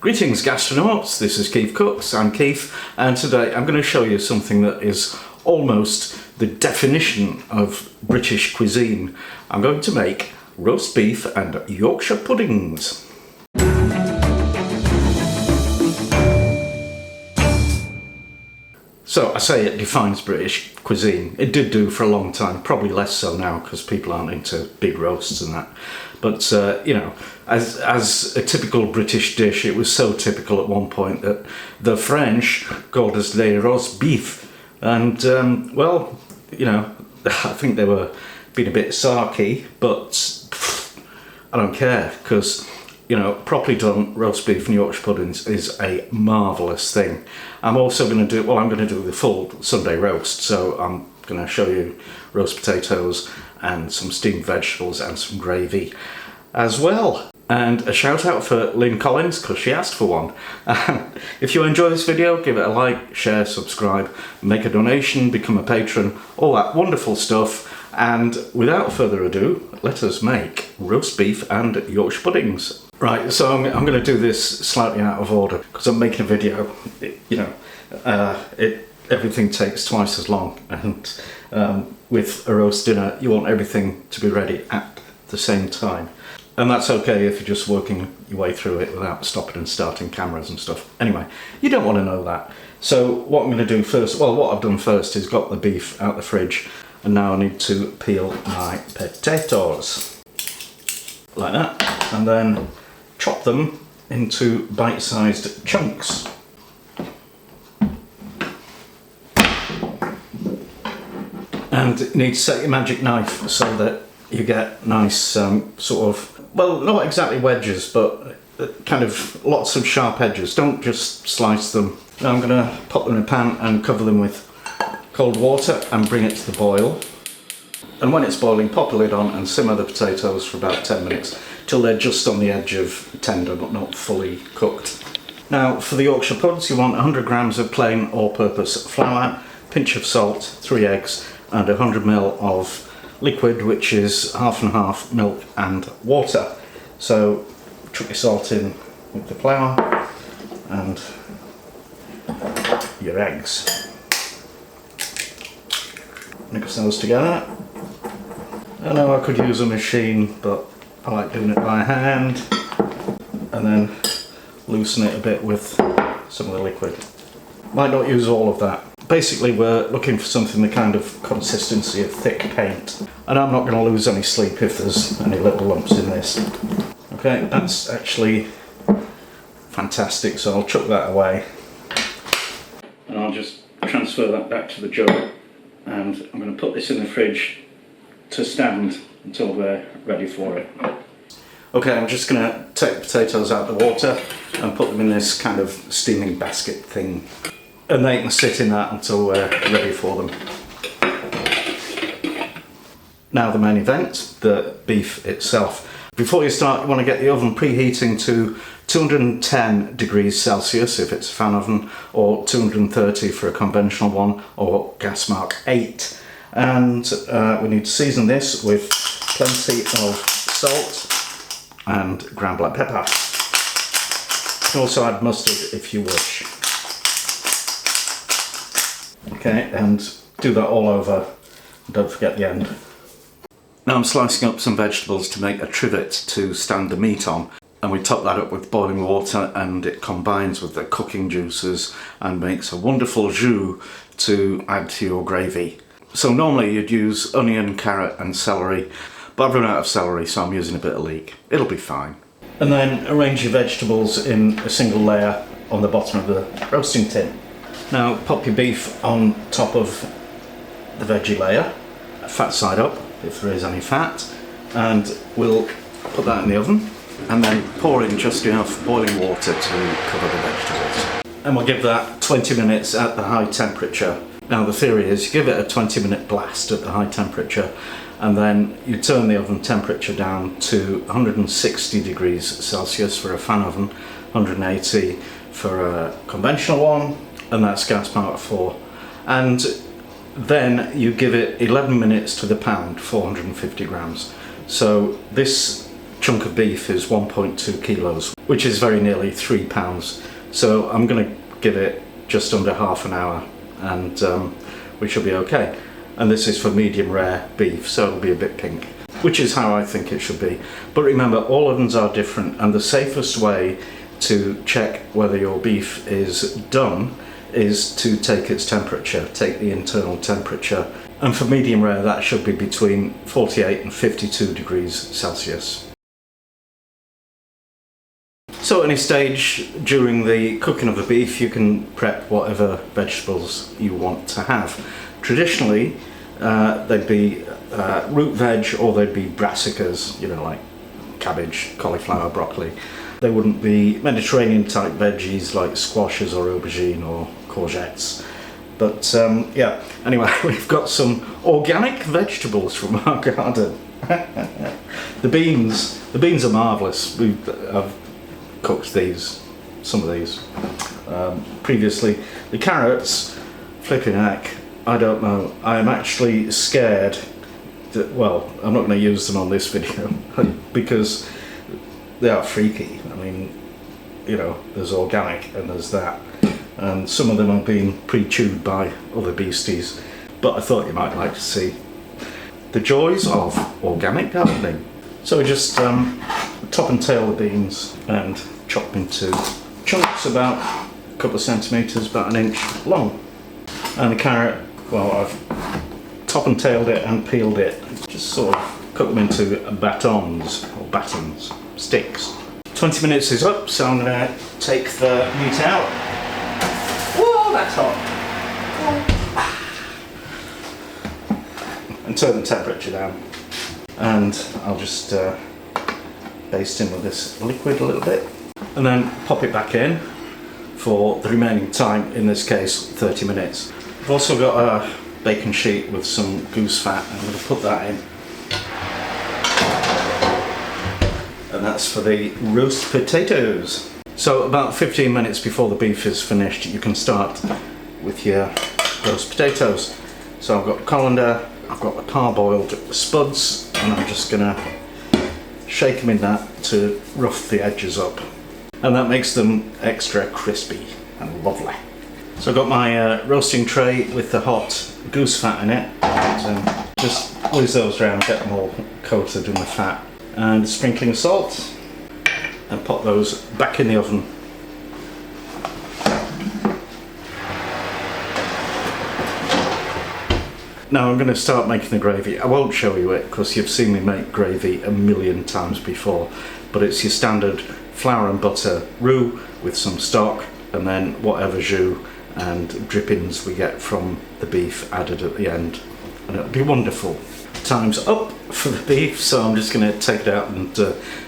Greetings gastronauts, this is KeefCooks, I'm Keef, and today I'm going to show you something that is almost the definition of British cuisine. I'm going to make roast beef and Yorkshire puddings. So I say it defines British cuisine. It did do for a long time, probably less so now because people aren't into big roasts and that. But you know, as a typical British dish, it was so typical at one point that the French called us les rosbifs. And well, you know, I think they were being a bit sarky, but I don't care because, you know, properly done roast beef and Yorkshire puddings is a marvellous thing. I'm also going to do, well, I'm going to do the full Sunday roast, so I'm going to show you roast potatoes and some steamed vegetables and some gravy as well. And a shout out for Lynn Collins because she asked for one. If you enjoy this video, give it a like, share, subscribe, make a donation, become a patron, all that wonderful stuff. And without further ado, let us make roast beef and Yorkshire puddings. Right, so I'm going to do this slightly out of order because I'm making a video. Everything takes twice as long, and with a roast dinner, you want everything to be ready at the same time. And that's okay if you're just working your way through it without stopping and starting cameras and stuff. Anyway, you don't want to know that. So what I'm going to do first, well, what I've done first is got the beef out the fridge, and now I need to peel my potatoes like that, and then chop them into bite-sized chunks. And you need to set your magic knife so that you get nice sort of, well, not exactly wedges, but kind of lots of sharp edges. Don't just slice them. Now I'm going to pop them in a pan and cover them with cold water and bring it to the boil. And when it's boiling, pop a lid on and simmer the potatoes for about 10 minutes till they're just on the edge of tender but not fully cooked. Now for the Yorkshire puds, you want 100 grams of plain all-purpose flour, pinch of salt, 3 eggs and 100 ml of liquid, which is half and half milk and water. So chuck your salt in with the flour and your eggs. Mix those together. I know I could use a machine, but I like doing it by hand, and then loosen it a bit with some of the liquid. Might not use all of that. Basically we're looking for something the kind of consistency of thick paint, and I'm not going to lose any sleep if there's any little lumps in this. Okay, that's actually fantastic, so I'll chuck that away and I'll just transfer that back to the jug, and I'm going to put this in the fridge to stand until we're ready for it. Okay, I'm just going to take the potatoes out of the water and put them in this kind of steaming basket thing, and they can sit in that until we're ready for them. Now the main event, the beef itself. Before you start, you want to get the oven preheating to 210 degrees Celsius if it's a fan oven, or 230 for a conventional one, or gas mark 8. And we need to season this with plenty of salt and ground black pepper. You can also add mustard if you wish. Okay, and do that all over. Don't forget the end. Now I'm slicing up some vegetables to make a trivet to stand the meat on, and we top that up with boiling water, and it combines with the cooking juices and makes a wonderful jus to add to your gravy. So normally you'd use onion, carrot and celery, but I've run out of celery, so I'm using a bit of leek. It'll be fine. And then arrange your vegetables in a single layer on the bottom of the roasting tin. Now pop your beef on top of the veggie layer, fat side up if there is any fat, and we'll put that in the oven and then pour in just enough boiling water to cover the vegetables. And we'll give that 20 minutes at the high temperature. Now the theory is you give it a 20-minute blast at the high temperature, and then you turn the oven temperature down to 160 degrees Celsius for a fan oven, 180 for a conventional one, and that's gas power 4. And then you give it 11 minutes to the pound, 450 grams. So this chunk of beef is 1.2 kilos, which is very nearly 3 pounds. So I'm going to give it just under half an hour, and we should be okay. And this is for medium rare beef, so it'll be a bit pink, which is how I think it should be. But remember, all ovens are different, and the safest way to check whether your beef is done is to take its temperature, take the internal temperature. And for medium rare, that should be between 48 and 52 degrees Celsius. So at any stage during the cooking of the beef, you can prep whatever vegetables you want to have. Traditionally, they'd be root veg, or they'd be brassicas, you know, like cabbage, cauliflower, broccoli. They wouldn't be Mediterranean type veggies like squashes or aubergine or courgettes. But yeah, anyway, we've got some organic vegetables from our garden. The beans are marvellous. I've cooked these, some of these previously. The carrots, flipping heck, I don't know. I'm actually scared that, well, I'm not going to use them on this video because they are freaky. I mean, you know, there's organic and there's that, and some of them have been pre-chewed by other beasties, but I thought you might like to see the joys of organic gardening. So we just top and tail the beans and chop them into chunks about a couple of centimetres, about 1 inch long. And the carrot, well, I've top and tailed it and peeled it, just sort of cut them into batons or batons, sticks. 20 minutes is up, so I'm going to take the meat out. Whoa, that's hot. And turn the temperature down. And I'll just baste in with this liquid a little bit. And then pop it back in for the remaining time, in this case 30 minutes. I've also got a bacon sheet with some goose fat. I'm going to put that in. And that's for the roast potatoes. So about 15 minutes before the beef is finished, you can start with your roast potatoes. So I've got colander, I've got the parboiled spuds, and I'm just going to shake them in that to rough the edges up. And that makes them extra crispy and lovely. So I've got my roasting tray with the hot goose fat in it. And, just whiz those around, get them all coated in the fat. And sprinkling salt, and pop those back in the oven. Now I'm going to start making the gravy. I won't show you it because you've seen me make gravy a million times before, but it's your standard flour and butter roux with some stock, and then whatever jus and drippings we get from the beef added at the end, and it'll be wonderful. Time's up for the beef, so I'm just going to take it out and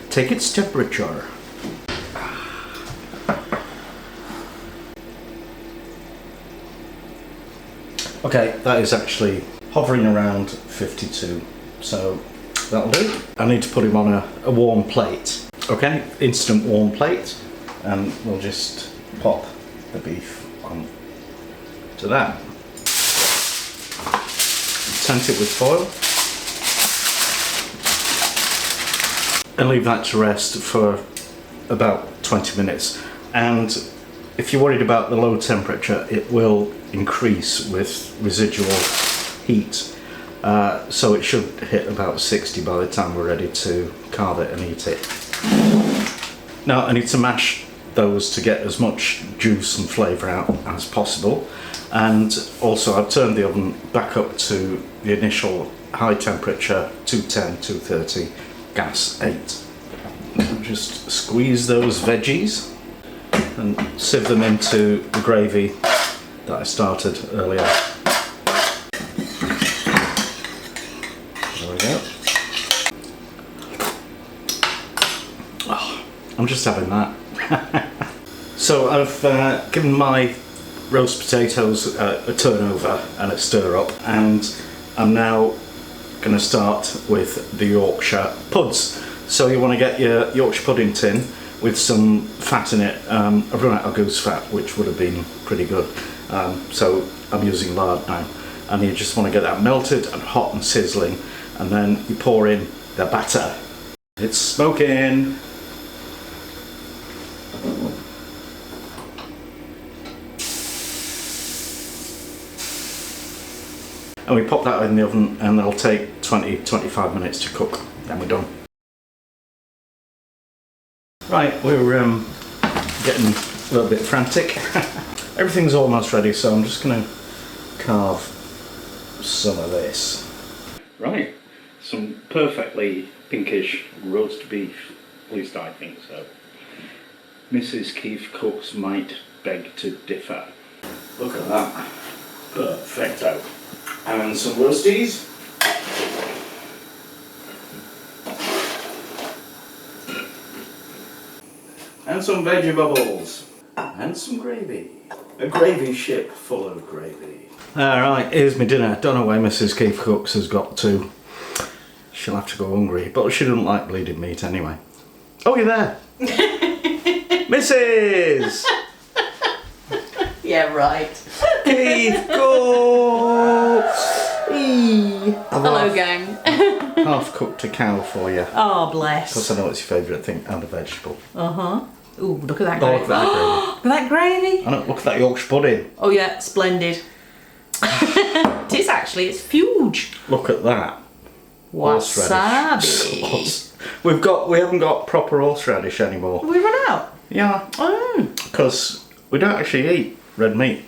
take its temperature. Okay, that is actually hovering around 52, so that'll do. I need to put him on a warm plate. Okay, instant warm plate, and we'll just pop the beef on to that. Tent it with foil. And leave that to rest for about 20 minutes. And if you're worried about the low temperature, it will increase with residual heat. So it should hit about 60 by the time we're ready to carve it and eat it. Now I need to mash those to get as much juice and flavour out as possible. And also I've turned the oven back up to the initial high temperature, 210, 230. Gas 8. Just squeeze those veggies and sieve them into the gravy that I started earlier. There we go. Oh, I'm just having that. So I've given my roast potatoes a turn over and a stir up, and I'm now going to start with the Yorkshire puds. So you want to get your Yorkshire pudding tin with some fat in it. I've run out of goose fat, which would have been pretty good, so I'm using lard now. And you just want to get that melted and hot and sizzling, and then you pour in the batter. It's smoking. And we pop that in the oven and it'll take 20-25 minutes to cook. Then we're done. Right, we're getting a little bit frantic. Everything's almost ready, so I'm just going to carve some of this. Right, some perfectly pinkish roast beef, at least I think so. Mrs. KeefCooks might beg to differ. Look at that. Perfecto. And some roasties. And some veggie bubbles. And some gravy. A gravy ship full of gravy. Alright, here's my dinner. Don't know where Mrs. KeefCooks has got to. She'll have to go hungry, but she doesn't like bleeding meat anyway. Oh, you're there! Mrs! Yeah, right. KeefCooks! Hello, gang. Half cooked a cow for you. Oh, bless. Because I know it's your favourite thing and a vegetable. Uh-huh. Ooh, look at that Oh, gravy. look at that gravy. Look at that gravy. I know, look at that Yorkshire pudding. Oh, yeah, splendid. It is actually, it's huge. Look at that. Wasabi. We haven't got proper horseradish anymore. We run out. Yeah. Oh. Because we don't actually eat red meat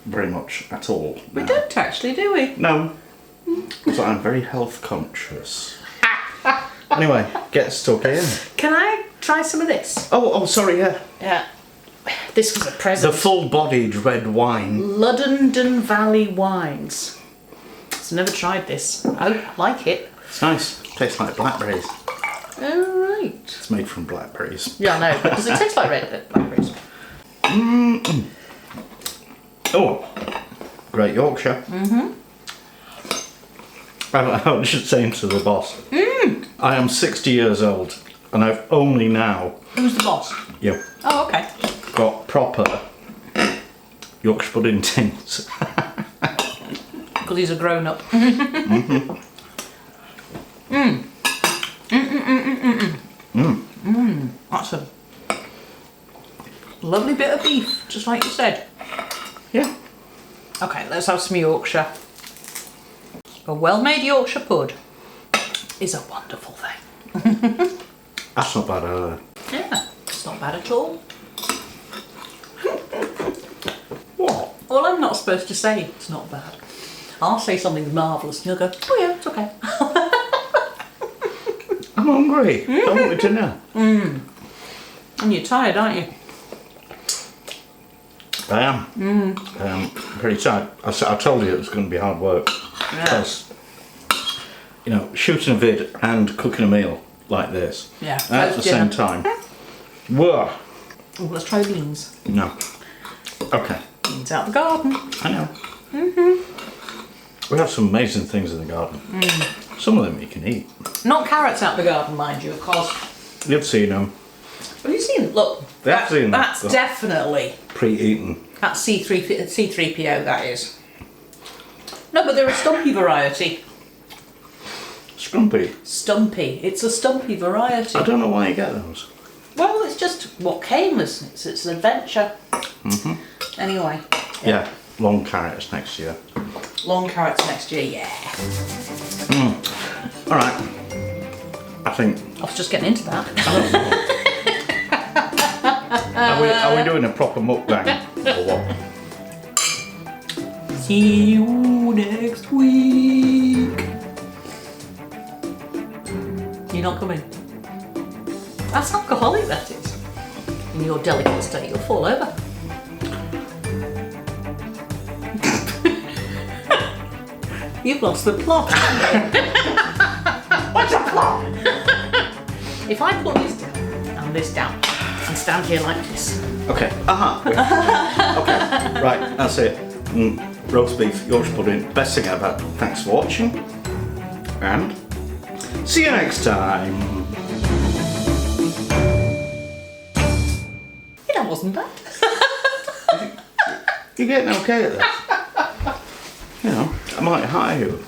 very much at all. We don't actually, do we? No. Because I'm very health conscious. Anyway, get stuck in. Can I try some of this? Oh, sorry, yeah. Yeah. This was a present. The full-bodied red wine. London Valley Wines. I've never tried this. I like it. It's nice. Tastes like blackberries. Alright. It's made from blackberries. Yeah, I know, but does it taste like red blackberries? Oh, Great Yorkshire. I was just saying to the boss, I am 60 years old and I've only now Who's the boss? yeah, Oh, okay. got proper Yorkshire pudding tins. Because he's a grown-up. That's a lovely bit of beef, just like you said. Yeah. Okay, let's have some Yorkshire. A well-made Yorkshire pud is a wonderful thing. That's not bad either. Yeah, it's not bad at all. What? Well, I'm not supposed to say it's not bad. I'll say something marvellous and you'll go, oh yeah, it's okay. I'm hungry. I want my dinner. And you're tired, aren't you? I am. Very tired. I told you it was going to be hard work. Yeah. Because, you know, shooting a vid and cooking a meal like this Yeah. at the same time. Whoa. Oh, let's try beans. No. Okay. Beans out the garden. I know. We have some amazing things in the garden. Some of them you can eat. Not carrots out the garden, mind you, of course. You've seen them. Have you seen? Look, They've seen them. that's definitely Pre-eaten. that's C3PO. That is. No, but they're a stumpy variety. Scrumpy. Stumpy. It's a stumpy variety. I don't know why you get those. Well, it's just what came as it's an adventure. Anyway. Yeah. Long carrots next year. Long carrots next year, yeah. Alright. I think... I was just getting into that. Are we doing a proper mukbang? Or what? See you next week. You're not coming. That's alcoholic, that is. In your delicate state, you'll fall over. You've lost the plot. What's the plot? If I put this down and this down and stand here like this. Okay. Okay. Right, that's it. Roast beef, Yorkshire pudding, best thing ever. Thanks for watching. And see you next time. That wasn't bad. You're getting okay at this. You know, I might hire you.